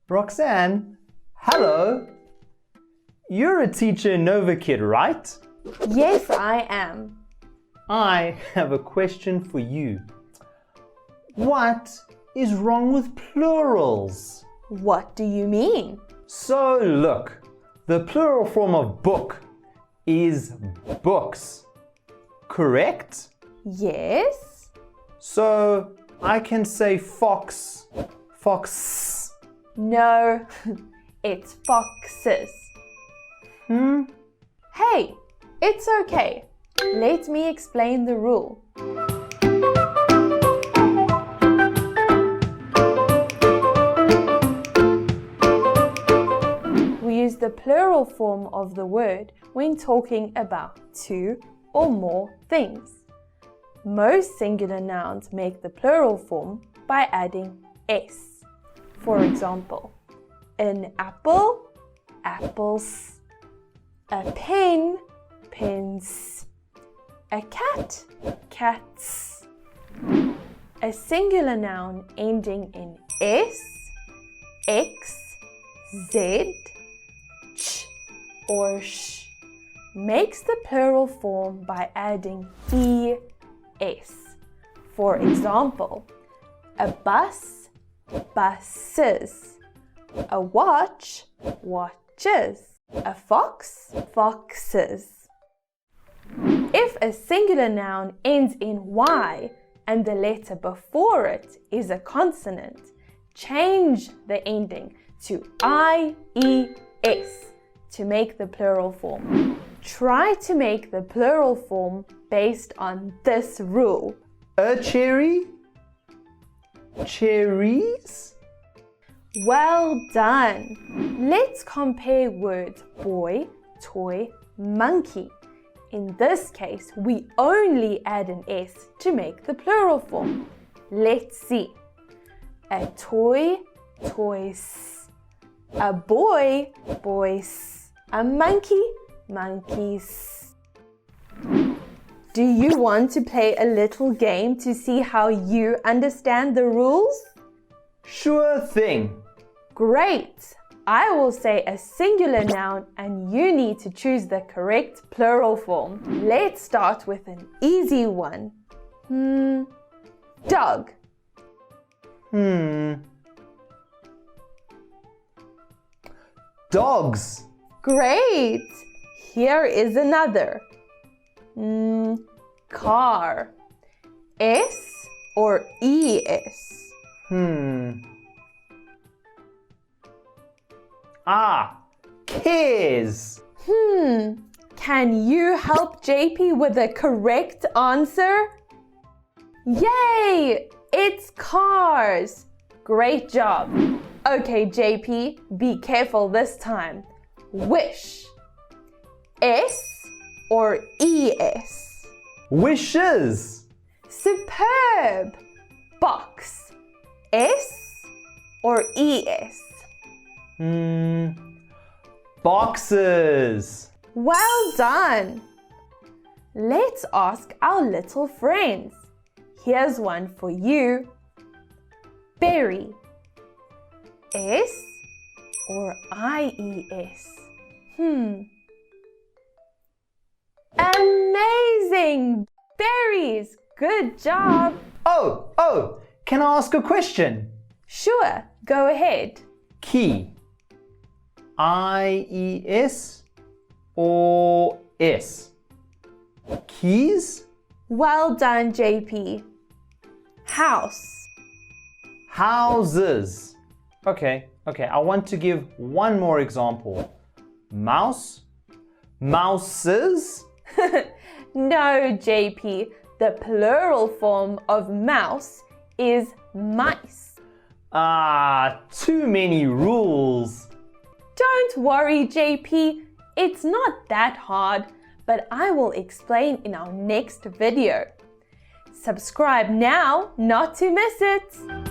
Roxanne, hello. You're a teacher in Novakid, right? Yes, I am. I have a question for you. What is wrong with plurals? What do you mean? So look, the plural form of book is books, correct? Yes. So I can say fox, fox. No, it's foxes. Hey, it's okay. Let me explain the rule. We use the plural form of the word when talking about two or more things. Most singular nouns make the plural form by adding s. For example, an apple, apples. A pen, pens. A cat, cats. A singular noun ending in s, x, z, ch, or sh makes the plural form by adding es. For example, a bus, buses. A watch, watches. A fox, foxes. If a singular noun ends in y and the letter before it is a consonant, change the ending to ies to make the plural form. Try to make the plural form based on this rule. A cherry, cherries. Well done! Let's compare words boy, toy, monkey. In this case, we only add an s to make the plural form. Let's see. A toy, toys. A boy, boys. A monkey, monkeys. Do you want to play a little game to see how you understand the rules? Sure thing. Great! I will say a singular noun and you need to choose the correct plural form. Let's start with an easy one. Dog. Dogs. Great! Here is another. Car. S or ES? Cares. Can you help JP with the correct answer? Yay! It's cars. Great job. Okay, JP, be careful this time. Wish. S or ES? Wishes. Superb. Box. S or ES? Boxes. Well done! Let's ask our little friends. Here's one for you. Berry. S or IES? Amazing! Berries! Good job! Oh, can I ask a question? Sure, go ahead. Key. IES or S? Keys? Well done, JP. House. Houses. Okay, I want to give one more example. Mouse? Mouses? No, JP. The plural form of mouse is mice. Too many rules. Don't worry, JP. It's not that hard, but I will explain in our next video. Subscribe now not to miss it.